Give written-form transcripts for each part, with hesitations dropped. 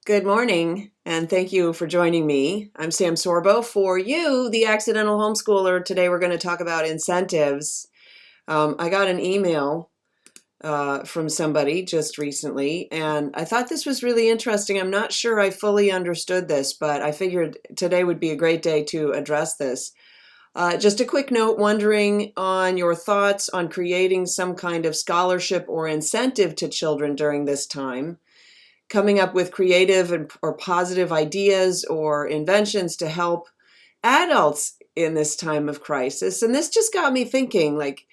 Good morning, and thank you for joining me. I'm Sam Sorbo. For you, the accidental homeschooler, today we're going to talk about incentives. I got an email from somebody just recently, and I thought this was really interesting. I'm not sure I fully understood this, but I figured today would be a great day to address this. Just a quick note, wondering on your thoughts on creating some kind of scholarship or incentive to children during this time, coming up with creative or positive ideas or inventions to help adults in this time of crisis. And this just got me thinking, like,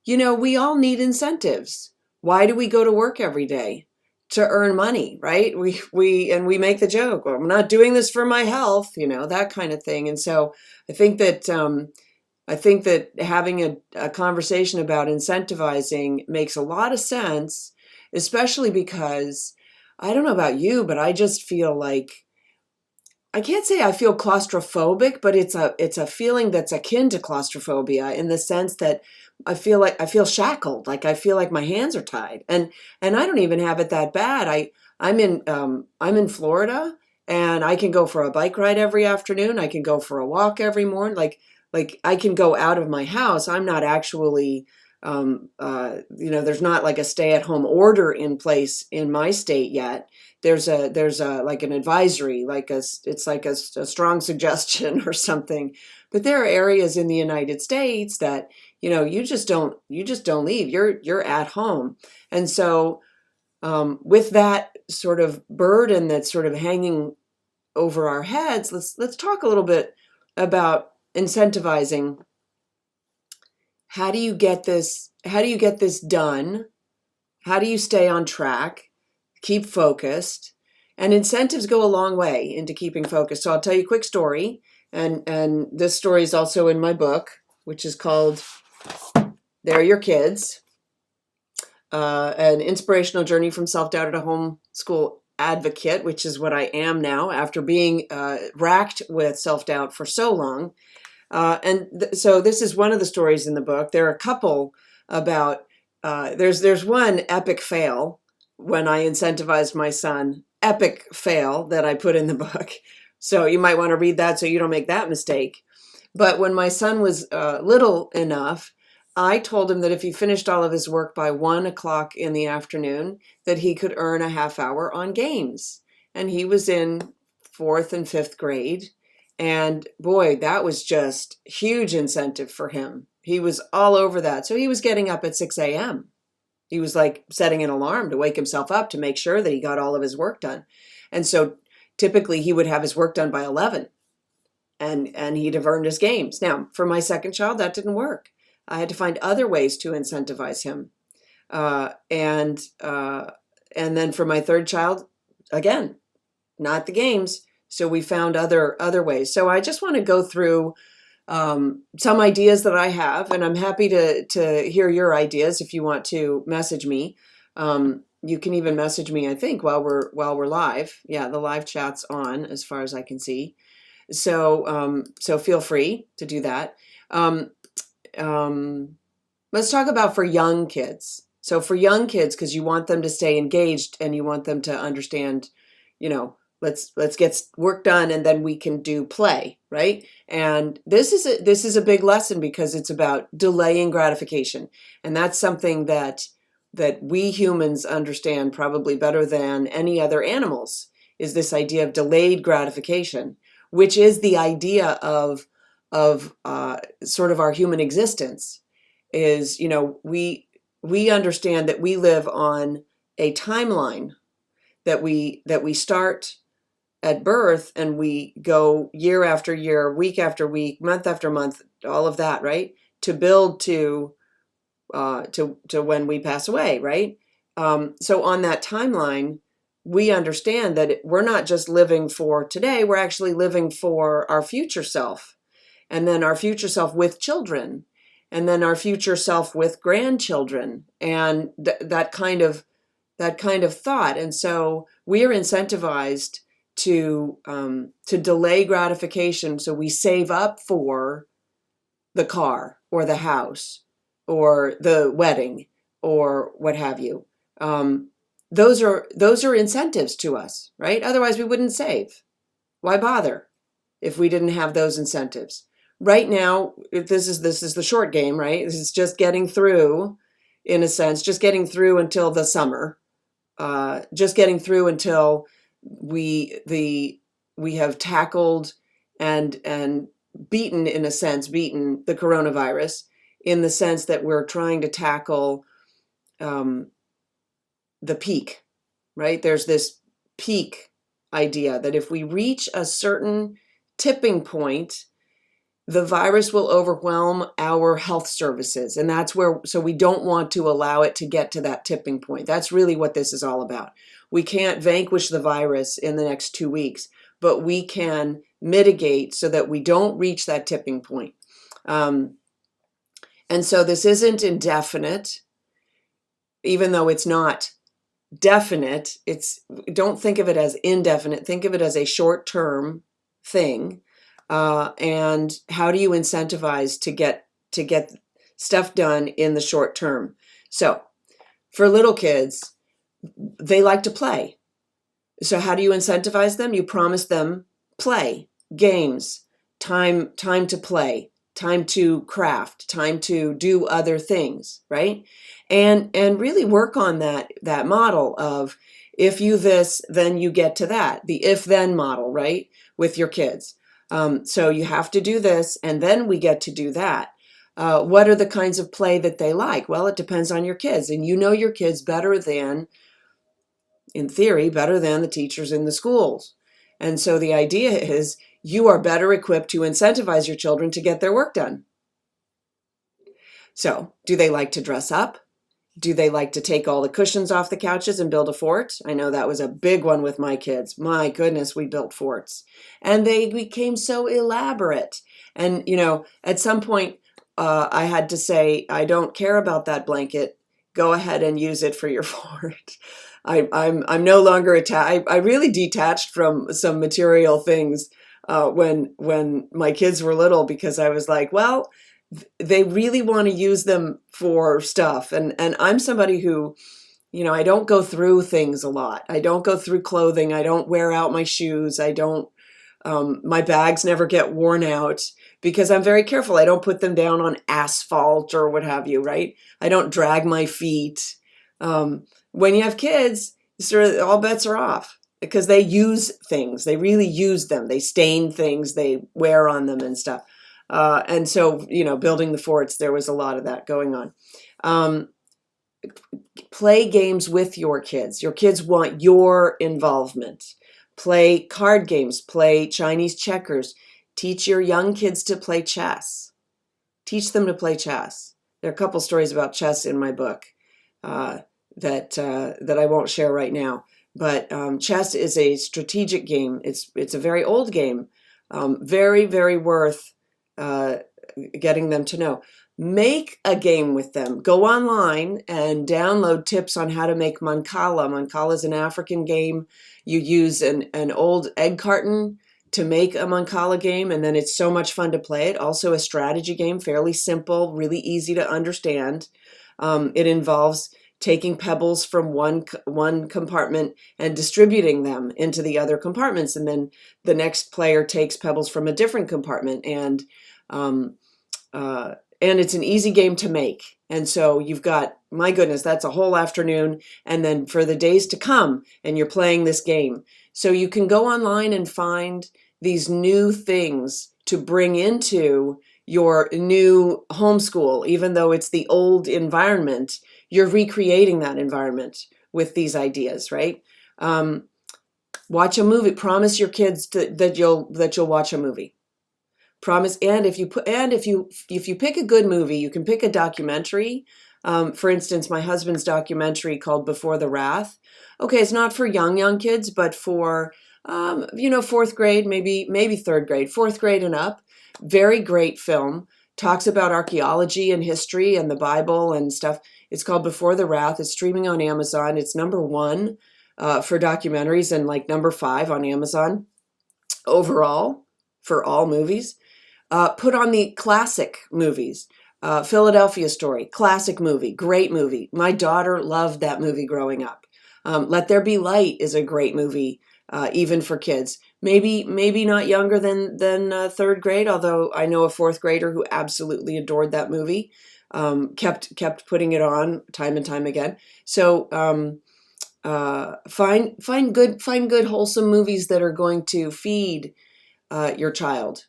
we all need incentives. Why do we go to work every day? To earn money, right? We make the joke, well, I'm not doing this for my health, that kind of thing. And so I think that having a conversation about incentivizing makes a lot of sense, especially because I don't know about you, but I just feel like I can't say I feel claustrophobic, but it's a feeling that's akin to claustrophobia in the sense that I feel shackled, like I feel like my hands are tied, and I don't even have it that bad. I'm in Florida, and I can go for a bike ride every afternoon. I can go for a walk every morning. Like I can go out of my house. I'm not actually there's not like a stay-at-home order in place in my state yet. There's a like an advisory, it's like a strong suggestion or something. But there are areas in the United States that you just don't leave. You're at home, and so with that sort of burden that's sort of hanging over our heads, let's talk a little bit about incentivizing. How do you get this done? How do you stay on track, keep focused? And incentives go a long way into keeping focused. So I'll tell you a quick story, and this story is also in my book, which is called They're Your Kids, an inspirational journey from self-doubt to homeschool advocate, which is what I am now after being racked with self-doubt for so long. So this is one of the stories in the book. There are a couple about, there's one epic fail when I incentivized my son, epic fail that I put in the book. So you might want to read that so you don't make that mistake. But when my son was little enough, I told him that if he finished all of his work by 1 o'clock in the afternoon, that he could earn a half hour on games. And he was in fourth and fifth grade. And boy, that was just huge incentive for him. He was all over that. So he was getting up at 6 a.m. He was like setting an alarm to wake himself up to make sure that he got all of his work done. And so typically he would have his work done by 11, and he'd have earned his games. Now, for my second child, that didn't work. I had to find other ways to incentivize him. And then for my third child, again, not the games. So we found other ways. So I just want to go through some ideas that I have, and I'm happy to hear your ideas if you want to message me. You can even message me, I think, while we're live. Yeah, the live chat's on as far as I can see. So feel free to do that. Let's talk about for young kids. So for young kids, because you want them to stay engaged and you want them to understand, let's get work done and then we can do play, right? And this is a big lesson because it's about delaying gratification, and that's something that we humans understand probably better than any other animals, is this idea of delayed gratification, which is the idea of sort of our human existence. Is we understand that we live on a timeline, that we start at birth and we go year after year, week after week, month after month, all of that, right? To build to when we pass away, right? So on that timeline, we understand that we're not just living for today, we're actually living for our future self, and then our future self with children, and then our future self with grandchildren, and that kind of thought. And so we are incentivized to delay gratification, so we save up for the car or the house or the wedding or what have you. those are incentives to us, right? Otherwise we wouldn't save. Why bother if we didn't have those incentives? Right now, this is the short game, right? This is just getting through, in a sense, just getting through until the summer, just getting through until we have tackled and beaten, in a sense, beaten the coronavirus, in the sense that we're trying to tackle the peak, right? There's this peak idea that if we reach a certain tipping point, the virus will overwhelm our health services. And that's where, so we don't want to allow it to get to that tipping point. That's really what this is all about. We can't vanquish the virus in the next 2 weeks, but we can mitigate so that we don't reach that tipping point. And so this isn't indefinite, even though it's not definite. Don't think of it as indefinite. Think of it as a short-term thing. And how do you incentivize to get stuff done in the short term? So for little kids, they like to play. So how do you incentivize them? You promise them play, games, time to play, time to craft, time to do other things, right? And really work on that model of, if you this, then you get to that, the if-then model, right, with your kids. So you have to do this, and then we get to do that. What are the kinds of play that they like? Well, it depends on your kids, and you know your kids better than, in theory, better than the teachers in the schools. And so the idea is you are better equipped to incentivize your children to get their work done. So, do they like to dress up? Do they like to take all the cushions off the couches and build a fort? I know that was a big one with my kids. My goodness, we built forts. And they became so elaborate. And, at some point, I had to say, I don't care about that blanket. Go ahead and use it for your fort. I'm no longer attached. I really detached from some material things when my kids were little, because I was like, well, they really want to use them for stuff. And I'm somebody who, I don't go through things a lot. I don't go through clothing. I don't wear out my shoes. My bags never get worn out, because I'm very careful. I don't put them down on asphalt or what have you, right? I don't drag my feet. When you have kids, sort of all bets are off, because they use things. They really use them. They stain things. They wear on them and stuff. And so, building the forts, there was a lot of that going on. Play games with your kids. Your kids want your involvement. Play card games. Play Chinese checkers. Teach your young kids to play chess. Teach them to play chess. There are a couple stories about chess in my book that I won't share right now. But chess is a strategic game. It's a very old game. Very, very worth getting them to know. Make a game with them. Go online and download tips on how to make mancala. Mancala is an African game. You use an old egg carton to make a mancala game, and then it's so much fun to play it. Also a strategy game, fairly simple, really easy to understand. It involves taking pebbles from one compartment and distributing them into the other compartments, and then the next player takes pebbles from a different compartment, and it's an easy game to make. And so you've got, my goodness, that's a whole afternoon, and then for the days to come, and you're playing this game. So you can go online and find these new things to bring into your new homeschool. Even though it's the old environment, you're recreating that environment with these ideas, right? Watch a movie. Promise your kids that you'll watch a movie. Promise. And if you pick a good movie, you can pick a documentary. For instance, my husband's documentary called Before the Wrath. Okay, it's not for young kids, but for fourth grade, maybe third grade, fourth grade and up. Very great film. Talks about archaeology and history and the Bible and stuff. It's called Before the Wrath. It's streaming on Amazon. It's #1 for documentaries, and like #5 on Amazon overall for all movies. Put on the classic movies. Philadelphia Story, classic movie, great movie. My daughter loved that movie growing up. Let There Be Light is a great movie, even for kids. Maybe not younger than third grade, although I know a fourth grader who absolutely adored that movie. Kept putting it on time and time again. So find good wholesome movies that are going to feed your child,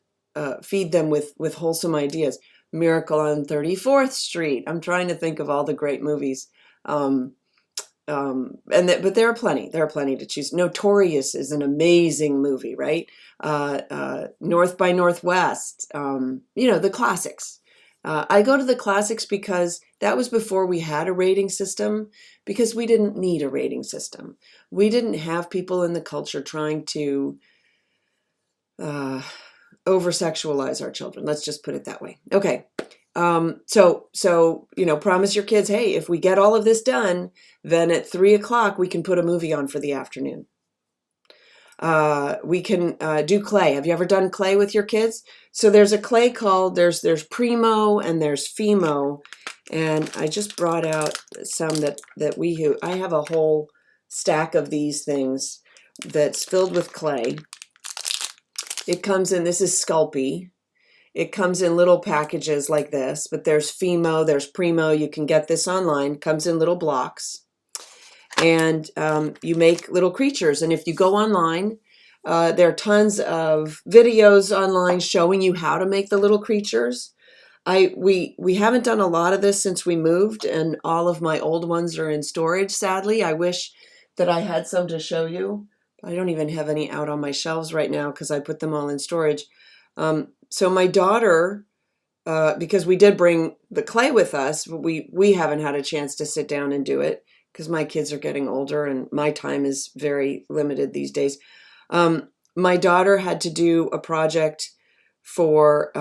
feed them with wholesome ideas. Miracle on 34th Street. I'm trying to think of all the great movies. But there are plenty. There are plenty to choose. Notorious is an amazing movie, right? North by Northwest. The classics. I go to the classics because that was before we had a rating system, because we didn't need a rating system. We didn't have people in the culture trying to over-sexualize our children. Let's just put it that way. Okay. So promise your kids, hey, if we get all of this done, then at 3:00 we can put a movie on for the afternoon. We can do clay. Have you ever done clay with your kids? So there's a clay called, there's Primo and there's Fimo. And I just brought out some that I have a whole stack of these things that's filled with clay. It comes in, this is Sculpey. It comes in little packages like this, but there's Fimo, there's Primo. You can get this online. Comes in little blocks. And you make little creatures. And if you go online, there are tons of videos online showing you how to make the little creatures. We haven't done a lot of this since we moved, and all of my old ones are in storage, sadly. I wish that I had some to show you. I don't even have any out on my shelves right now because I put them all in storage. So my daughter, because we did bring the clay with us, but we haven't had a chance to sit down and do it because my kids are getting older and my time is very limited these days. My daughter had to do a project for,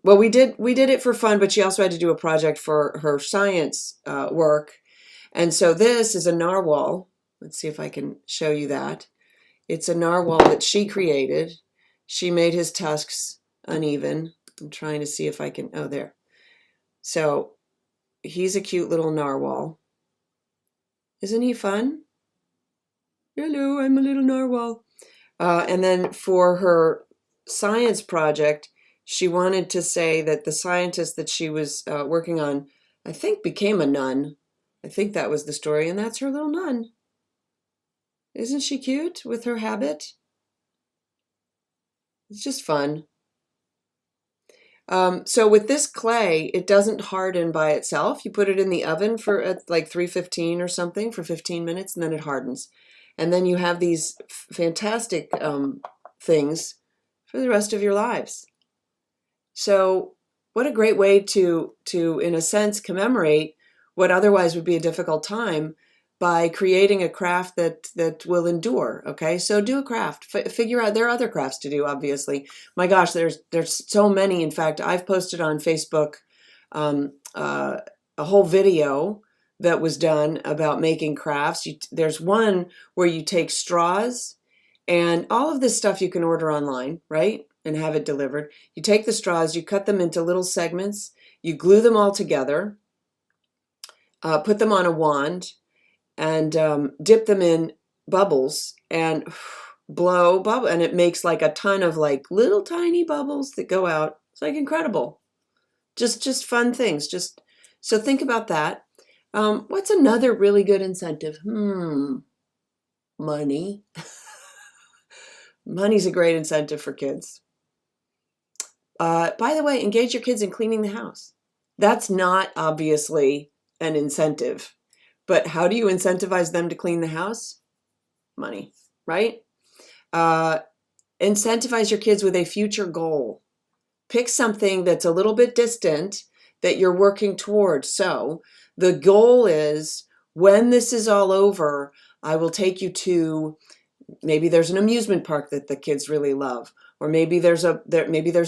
we did it for fun, but she also had to do a project for her science work. And so this is a narwhal. Let's see if I can show you that. It's a narwhal that she created. She made his tusks uneven. I'm trying to see if I can, oh, there. So he's a cute little narwhal. Isn't he fun? Hello, I'm a little narwhal. And then for her science project, she wanted to say that the scientist that she was working on, I think, became a nun. I think that was the story, and that's her little nun. Isn't she cute with her habit? It's just fun. So with this clay, it doesn't harden by itself. You put it in the oven for like 315 or something for 15 minutes, and then it hardens. And then you have these fantastic things for the rest of your lives. So what a great way to, in a sense, commemorate what otherwise would be a difficult time by creating a craft that will endure. Okay, so do a craft. Figure out, there are other crafts to do, obviously. My gosh, there's so many. In fact, I've posted on Facebook a whole video that was done about making crafts. There's one where you take straws, and all of this stuff you can order online, right? And have it delivered. You take the straws, you cut them into little segments, you glue them all together, put them on a wand, and dip them in bubbles and blow bubble, and it makes like a ton of like little tiny bubbles that go out. It's like incredible. Just fun things. So think about that. What's another really good incentive? Money. Money's a great incentive for kids. By the way, engage your kids in cleaning the house. That's not obviously an incentive, but how do you incentivize them to clean the house? Money, right? Incentivize your kids with a future goal. Pick something that's a little bit distant that you're working towards. So the goal is, when this is all over, I will take you to, maybe there's an amusement park that the kids really love, or maybe there's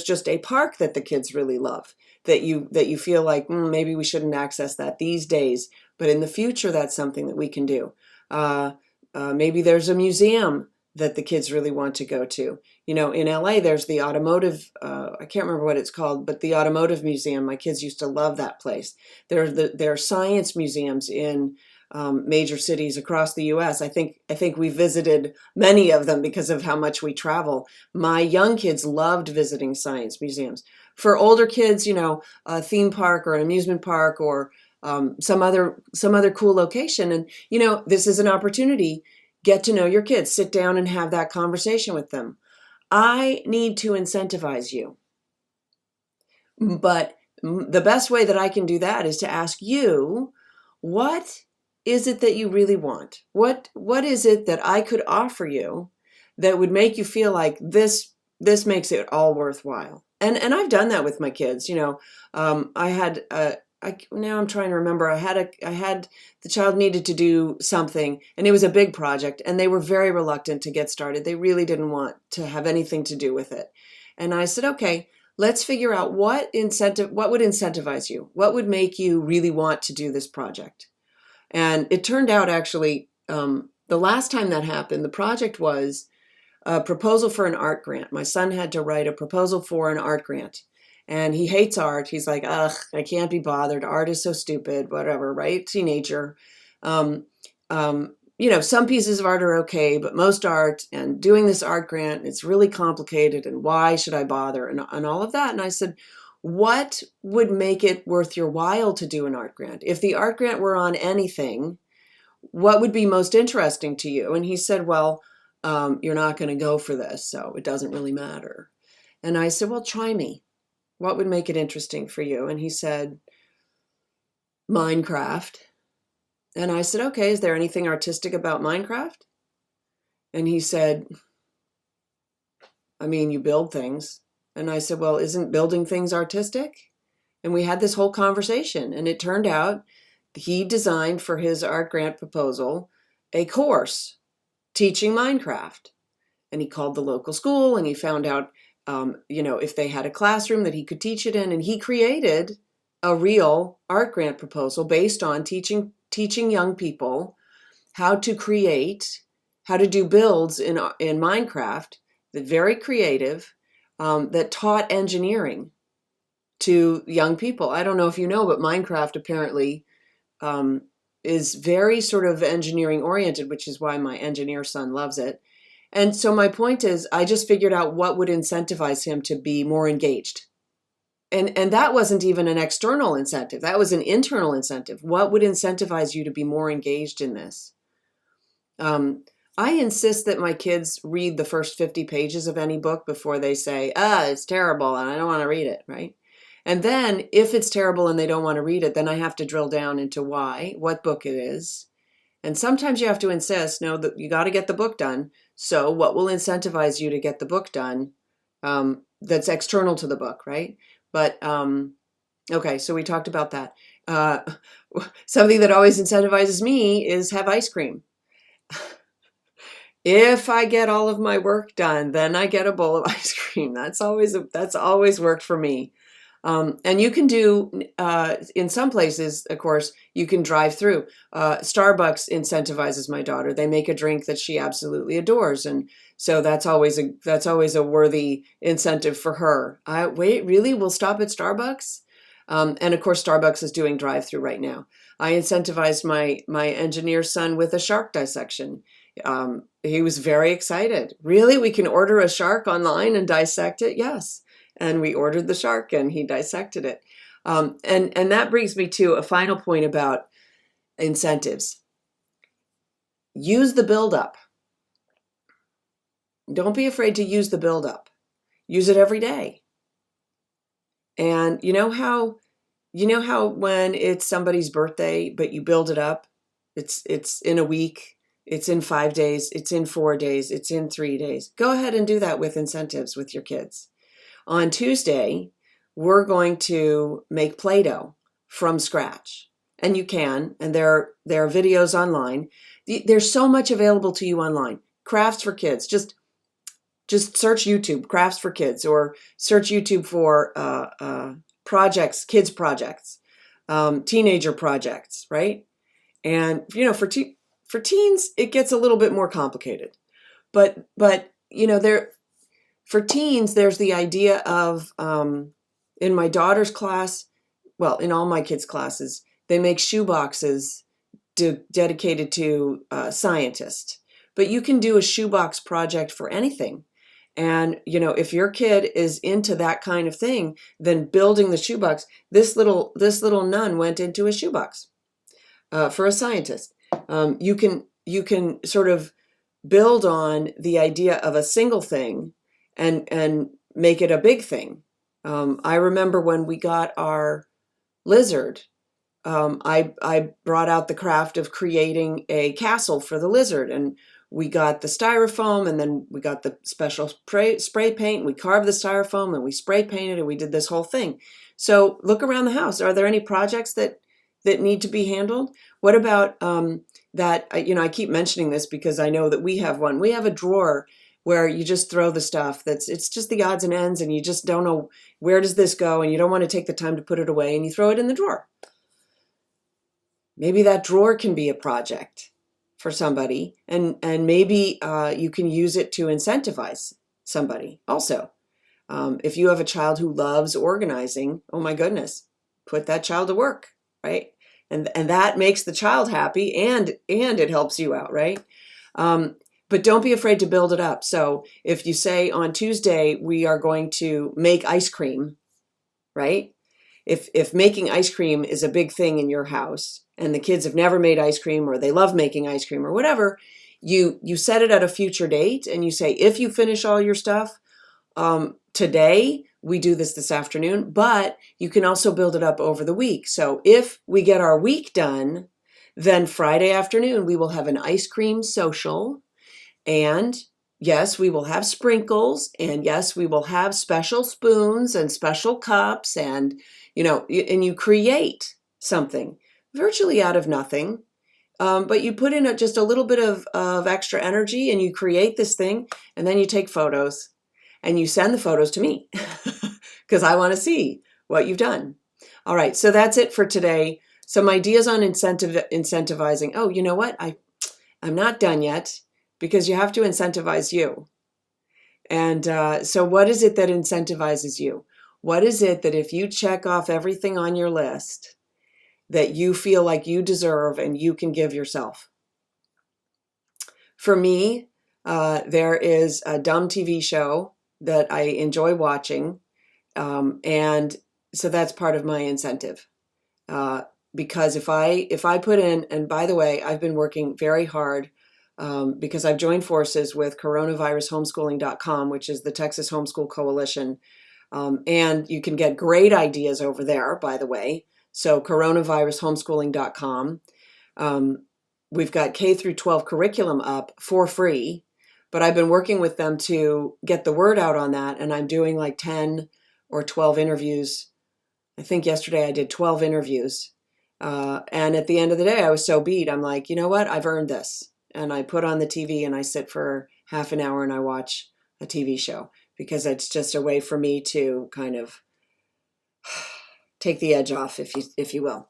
just a park that the kids really love, that you feel like maybe we shouldn't access that these days, but in the future that's something that we can do. Maybe there's a museum that the kids really want to go to. You know, in LA there's the automotive, I can't remember what it's called, but the automotive museum. My kids used to love that place. There are science museums in major cities across the U.S. I think we visited many of them because of how much we travel. My young kids loved visiting science museums. For older kids, a theme park or an amusement park or some other cool location. And this is an opportunity. Get to know your kids. Sit down and have that conversation with them. I need to incentivize you. But the best way that I can do that is to ask you, what is it that you really want? What is it that I could offer you that would make you feel like this makes it all worthwhile? And I've done that with my kids. I had now I'm trying to remember. I had the child needed to do something, and it was a big project, and they were very reluctant to get started. They really didn't want to have anything to do with it. And I said, okay, let's figure out what would incentivize you? What would make you really want to do this project? And it turned out actually, the last time that happened, the project was a proposal for an art grant. My son had to write a proposal for an art grant. And he hates art. He's like, ugh, I can't be bothered. Art is so stupid, whatever, right? Teenager. Some pieces of art are okay, but most art, and doing this art grant, it's really complicated, and why should I bother, and all of that. And I said, what would make it worth your while to do an art grant? If the art grant were on anything, what would be most interesting to you? And he said, well, you're not going to go for this, so it doesn't really matter. And I said, well, try me. What would make it interesting for you? And he said, Minecraft. And I said, okay, is there anything artistic about Minecraft? And he said, I mean, you build things. And I said, well, isn't building things artistic? And we had this whole conversation. And it turned out he designed for his art grant proposal a course teaching Minecraft. And he called the local school and he found out, if they had a classroom that he could teach it in. And he created a real art grant proposal based on teaching young people how to do builds in Minecraft, that very creative, that taught engineering to young people. I don't know if you know, but Minecraft apparently is very sort of engineering oriented, which is why my engineer son loves it. And so my point is, I just figured out what would incentivize him to be more engaged. And that wasn't even an external incentive. That was an internal incentive. What would incentivize you to be more engaged in this? I insist that my kids read the first 50 pages of any book before they say, it's terrible and I don't want to read it, right? And then if it's terrible and they don't want to read it, then I have to drill down into what book it is. And sometimes you have to insist, no, that you got to get the book done. So what will incentivize you to get the book done that's external to the book, right? But, okay, so we talked about that. Something that always incentivizes me is have ice cream. If I get all of my work done, then I get a bowl of ice cream. That's always worked for me. And you can do, in some places, of course, you can drive through. Starbucks incentivizes my daughter. They make a drink that she absolutely adores. And so that's always a worthy incentive for her. Wait, really? We'll stop at Starbucks? And of course, Starbucks is doing drive-through right now. I incentivized my engineer son with a shark dissection. He was very excited. Really? We can order a shark online and dissect it? Yes. And we ordered the shark and he dissected it. And that brings me to a final point about incentives. Use the buildup. Don't be afraid to use the buildup. Use it every day. And you know how when it's somebody's birthday, but you build it up, it's in a week, it's in 5 days, it's in 4 days, it's in 3 days. Go ahead and do that with incentives with your kids. On Tuesday, we're going to make Play-Doh from scratch. And you can, and there are videos online. There's so much available to you online. Crafts for kids. Just search YouTube, crafts for kids, or search YouTube for projects, kids projects, teenager projects, right? And for teens, it gets a little bit more complicated. But for teens, there's the idea of, in my daughter's class, well, in all my kids' classes, they make shoe boxes dedicated to scientists, but you can do a shoebox project for anything. And, if your kid is into that kind of thing, then building the shoebox, this little nun went into a shoebox for a scientist. You can sort of build on the idea of a single thing and make it a big thing. I remember when we got our lizard, I brought out the craft of creating a castle for the lizard, and we got the styrofoam, and then we got the special spray paint, and we carved the styrofoam, and we spray painted, and we did this whole thing. So look around the house. Are there any projects that need to be handled? What about that? I keep mentioning this because I know that we have one. We have a drawer where you just throw the stuff it's just the odds and ends, and you just don't know where does this go, and you don't want to take the time to put it away, and you throw it in the drawer. Maybe that drawer can be a project for somebody, and maybe you can use it to incentivize somebody also. If you have a child who loves organizing, oh my goodness, put that child to work, right? And that makes the child happy, and it helps you out, right? But don't be afraid to build it up. So if you say on Tuesday we are going to make ice cream, right? If making ice cream is a big thing in your house, and the kids have never made ice cream, or they love making ice cream, or whatever, you set it at a future date, and you say, if you finish all your stuff today, we do this afternoon, but you can also build it up over the week. So if we get our week done, then Friday afternoon we will have an ice cream social, and yes, we will have sprinkles, and yes, we will have special spoons and special cups, and and you create something virtually out of nothing, but you put in just a little bit of extra energy, and you create this thing, and then you take photos, and you send the photos to me because I want to see what you've done. All right, so that's it for today. Some ideas on incentivizing. Oh, you know what? I'm not done yet, because you have to incentivize you. And so what is it that incentivizes you? What is it that if you check off everything on your list that you feel like you deserve and you can give yourself? For me, there is a dumb TV show that I enjoy watching. And so that's part of my incentive. Because if I put in, and by the way, I've been working very hard because I've joined forces with coronavirushomeschooling.com, which is the Texas Homeschool Coalition. And you can get great ideas over there, by the way. So coronavirushomeschooling.com. We've got K through 12 curriculum up for free, but I've been working with them to get the word out on that. And I'm doing like 10 or 12 interviews. I think yesterday I did 12 interviews. And at the end of the day, I was so beat. I'm like, you know what? I've earned this. And I put on the TV and I sit for half an hour and I watch a TV show, because it's just a way for me to kind of take the edge off, if you will.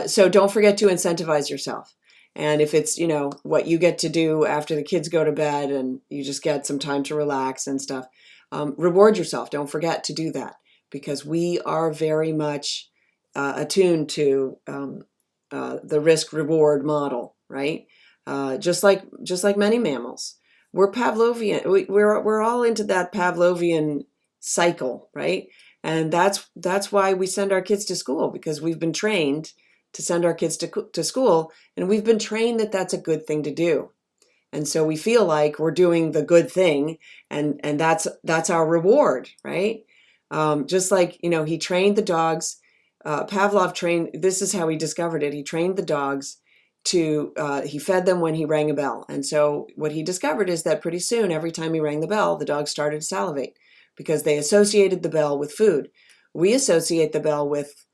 So don't forget to incentivize yourself. And if it's, what you get to do after the kids go to bed and you just get some time to relax and stuff, reward yourself. Don't forget to do that, because we are very much attuned to the risk-reward model, right? Just like many mammals. We're Pavlovian. We're all into that Pavlovian cycle, right? And that's why we send our kids to school, because we've been trained to send our kids to school, and we've been trained that that's a good thing to do. And so we feel like we're doing the good thing, and that's our reward, right? Just like, he trained the dogs. Pavlov trained, this is how he discovered it. He trained the dogs he fed them when he rang a bell. And so what he discovered is that pretty soon, every time he rang the bell, the dogs started to salivate, because they associated the bell with food. We associate the bell with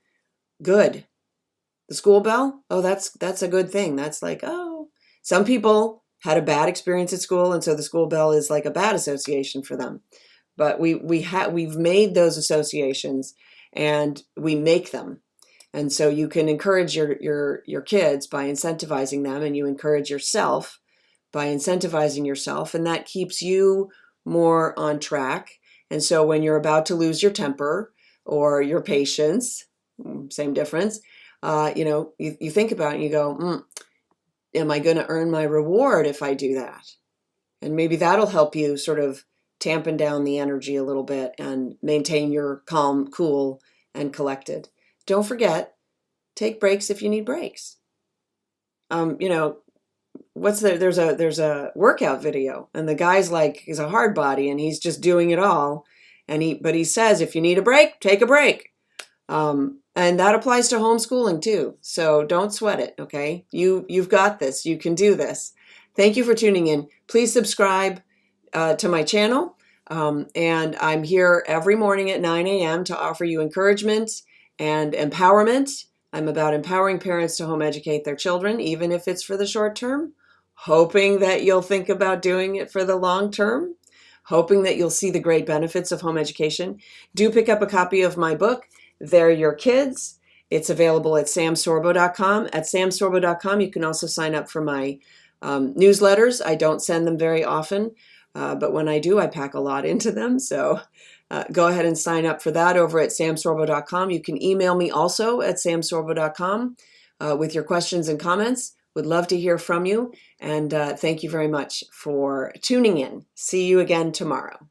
good. The school bell, oh, that's a good thing. That's like, oh, some people had a bad experience at school, and so the school bell is like a bad association for them. But we've made those associations, and we make them. And so you can encourage your kids by incentivizing them, and you encourage yourself by incentivizing yourself, and that keeps you more on track. And so when you're about to lose your temper or your patience, same difference, you think about it and you go, am I going to earn my reward if I do that? And maybe that'll help you sort of tampen down the energy a little bit and maintain your calm, cool, and collected. Don't forget, take breaks if you need breaks. You know, there's a workout video, and the guy's like, he's a hard body and he's just doing it all. But he says, if you need a break, take a break. And that applies to homeschooling too. So don't sweat it. Okay. You've got this. You can do this. Thank you for tuning in. Please subscribe to my channel. And I'm here every morning at 9 a.m. to offer you encouragement and empowerment. I'm about empowering parents to home educate their children, even if it's for the short term, hoping that you'll think about doing it for the long term, hoping that you'll see the great benefits of home education. Do pick up a copy of my book, They're Your Kids. It's available at samsorbo.com. At samsorbo.com, you can also sign up for my newsletters. I don't send them very often, but when I do, I pack a lot into them. So go ahead and sign up for that over at samsorbo.com. You can email me also at samsorbo.com with your questions and comments. Would love to hear from you. And thank you very much for tuning in. See you again tomorrow.